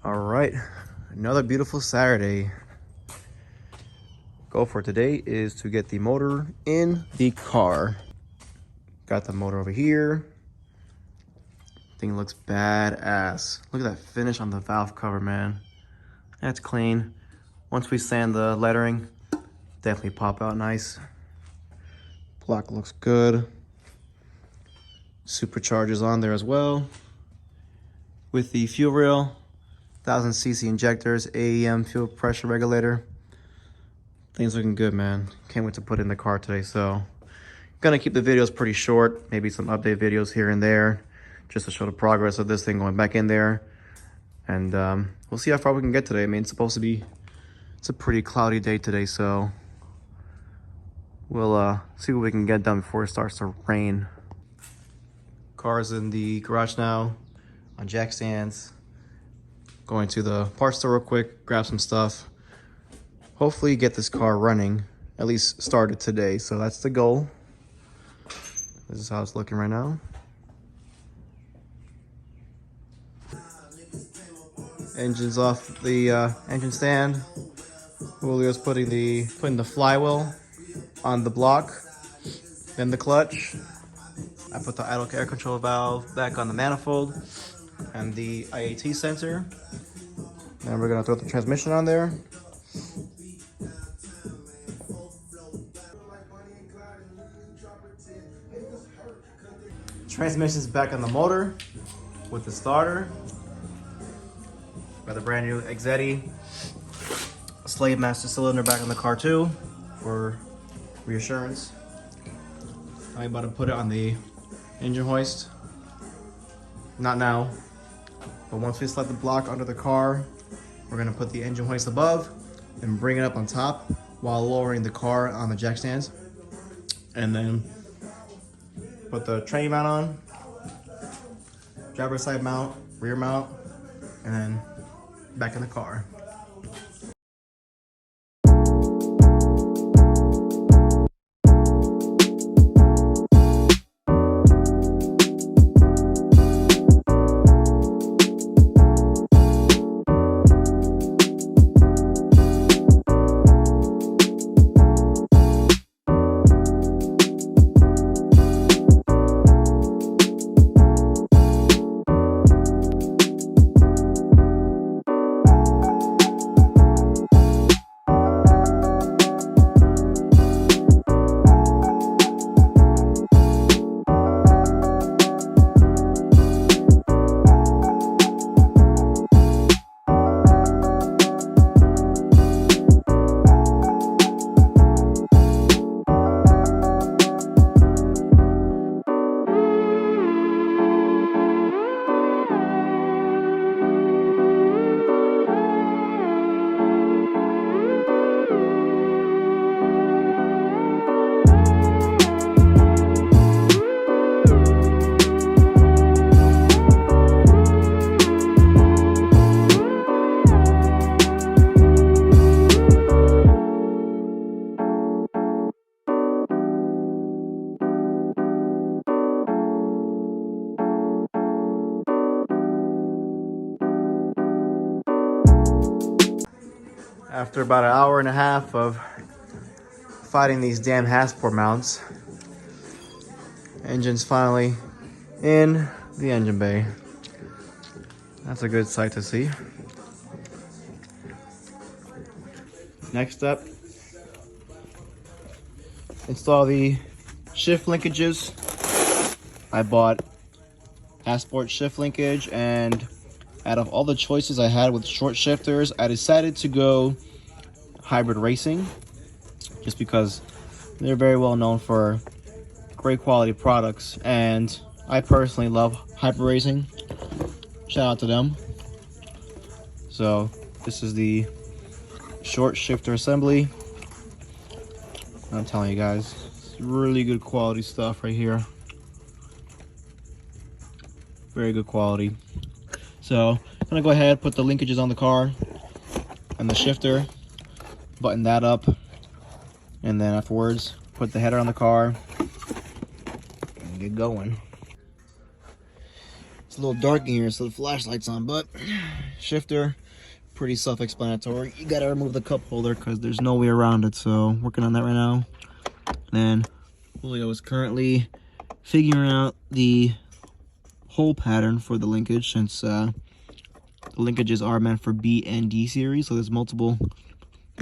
All right, another beautiful Saturday. Goal for today is to get the motor in the car. Got the motor over here. Thing looks badass. Look at that finish on the valve cover, man. That's clean. Once we sand the lettering, definitely pop out nice. Block looks good. Superchargers on there as well. With the fuel rail, 1000cc injectors, AEM fuel pressure regulator. Things looking good, man. Can't wait to put it in the car today. So gonna keep the videos pretty short, maybe some update videos here and there, just to show the progress of this thing going back in there. And we'll see how far we can get today. I mean, it's a pretty cloudy day today, so we'll see what we can get done before it starts to rain. Car's in the garage now, on jack stands. Going to the parts store real quick, grab some stuff. Hopefully get this car running, at least started today. So that's the goal. This is how it's looking right now. Engine's off the engine stand. Julio's putting the flywheel on the block, then the clutch. I put the idle air control valve back on the manifold and the IAT sensor. Then we're gonna throw the transmission on there. Transmission's back on the motor with the starter. Got the brand new Exetti Slave Master cylinder back in the car too for reassurance. I'm about to put it on the engine hoist. Not now, but once we slide the block under the car, we're gonna put the engine hoist above and bring it up on top while lowering the car on the jack stands. And then put the tranny mount on, driver's side mount, rear mount, and then back in the car. After about an hour and a half of fighting these damn hasport mounts, engine's finally in the engine bay. That's a good sight to see. Next up, install the shift linkages. I bought hasport shift linkage, and out of all the choices I had with short shifters, I decided to go hybrid racing, just because they're very well known for great quality products, and I personally love hybrid racing. Shout out to them. So this is the short shifter assembly. I'm telling you guys, it's really good quality stuff right here. Very good quality. So I'm gonna go ahead, put the linkages on the car and the shifter, button that up, and then afterwards put the header on the car and get going. It's a little dark in here, so the flashlight's on, but shifter, pretty self-explanatory. You gotta remove the cup holder because there's no way around it, so working on that right now. And Julio is currently figuring out the hole pattern for the linkage, since the linkages are meant for B and D series, so there's multiple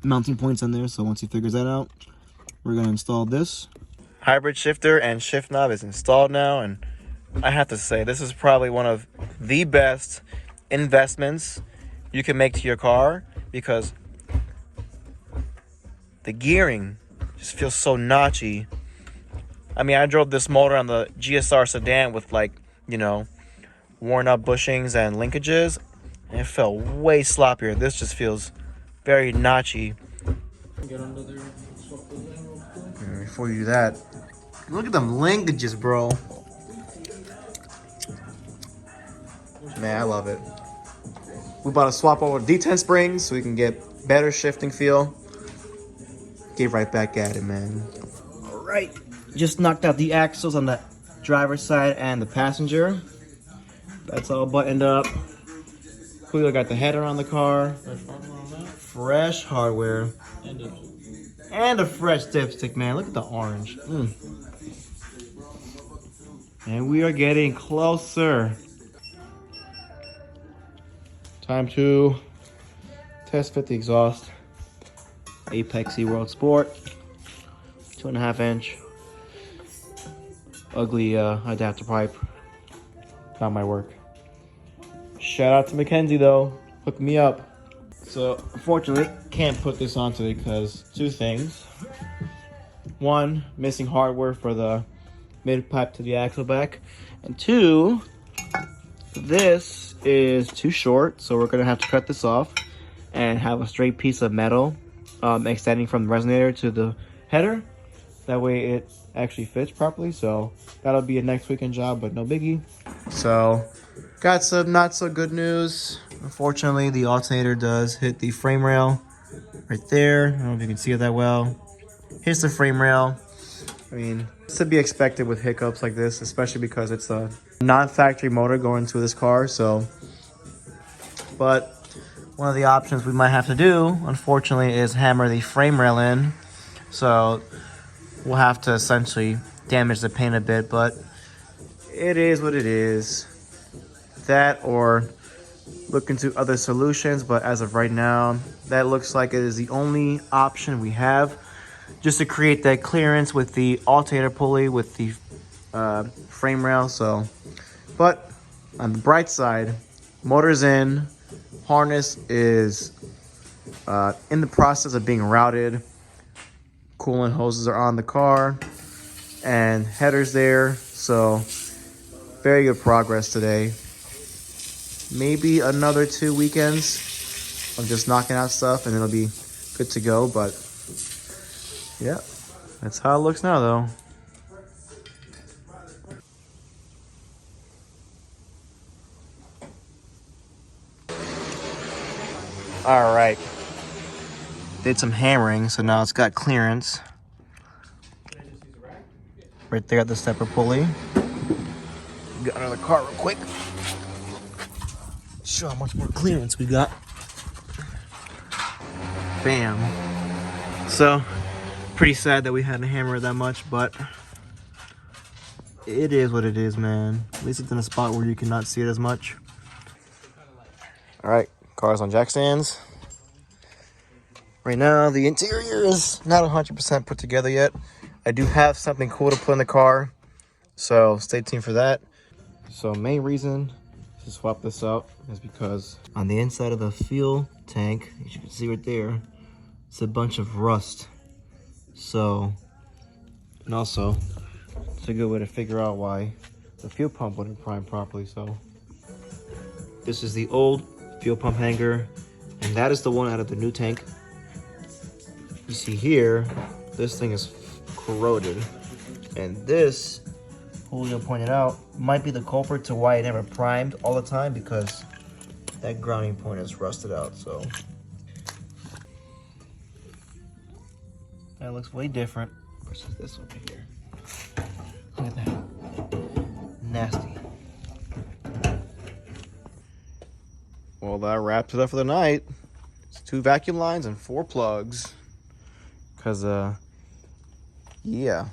mounting points on there. So once he figures that out, we're gonna install this. Hybrid shifter and shift knob is installed now, and I have to say, this is probably one of the best investments you can make to your car, because the gearing just feels so notchy. I mean, I drove this motor on the GSR sedan with, like, you know, worn up bushings and linkages, and it felt way sloppier. This just feels very notchy. Before you do that, look at them linkages, bro. Man, I love it. We about to swap over D10 springs so we can get better shifting feel. Get right back at it, man. All right, just knocked out the axles on the driver's side and the passenger. That's all buttoned up. Julio got the header on the car. Fresh hardware. And a fresh dipstick, man. Look at the orange. And we are getting closer. Time to test fit the exhaust. Apex World Sport. 2.5 inch. Ugly adapter pipe. Not my work. Shout out to Mackenzie though. Hook me up. So unfortunately, can't put this on today because two things. One, missing hardware for the mid pipe to the axle back. And two, this is too short, so we're gonna have to cut this off and have a straight piece of metal extending from the resonator to the header. That way it actually fits properly. So that'll be a next weekend job, but no biggie. So got some not so good news. Unfortunately, the alternator does hit the frame rail right there. I don't know if you can see it that well. Here's the frame rail. I mean, it's to be expected with hiccups like this, especially because it's a non-factory motor going to this car. So, but one of the options we might have to do, unfortunately, is hammer the frame rail in. So we'll have to essentially damage the paint a bit, but it is what it is. That or look into other solutions, but as of right now, that looks like it is the only option we have, just to create that clearance with the alternator pulley with the frame rail. So, but on the bright side, motor's in, harness is in the process of being routed, coolant hoses are on the car, and header's there. So very good progress today. Maybe another 2 weekends of just knocking out stuff and it'll be good to go. But yeah, that's how it looks now though. All right, did some hammering, so now it's got clearance right there at the stepper pulley. Got another car real quick. Show how much more clearance we got. Bam. So pretty sad that we had to hammer it that much, but it is what it is, man. At least it's in a spot where you cannot see it as much. All right, car's on jack stands. Right now, the interior is not 100% put together yet. I do have something cool to put in the car, so stay tuned for that. So main reason to swap this out is because on the inside of the fuel tank, as you can see right there, it's a bunch of rust. So, and also, it's a good way to figure out why the fuel pump wouldn't prime properly. So, this is the old fuel pump hanger, and that is the one out of the new tank. You see here, this thing is corroded, and this, Julio pointed out, might be the culprit to why it never primed all the time, because that grounding point is rusted out. So that looks way different versus this over here. Look at that, nasty. Well, that wraps it up for the night. It's 2 vacuum lines and 4 plugs. Because, yeah.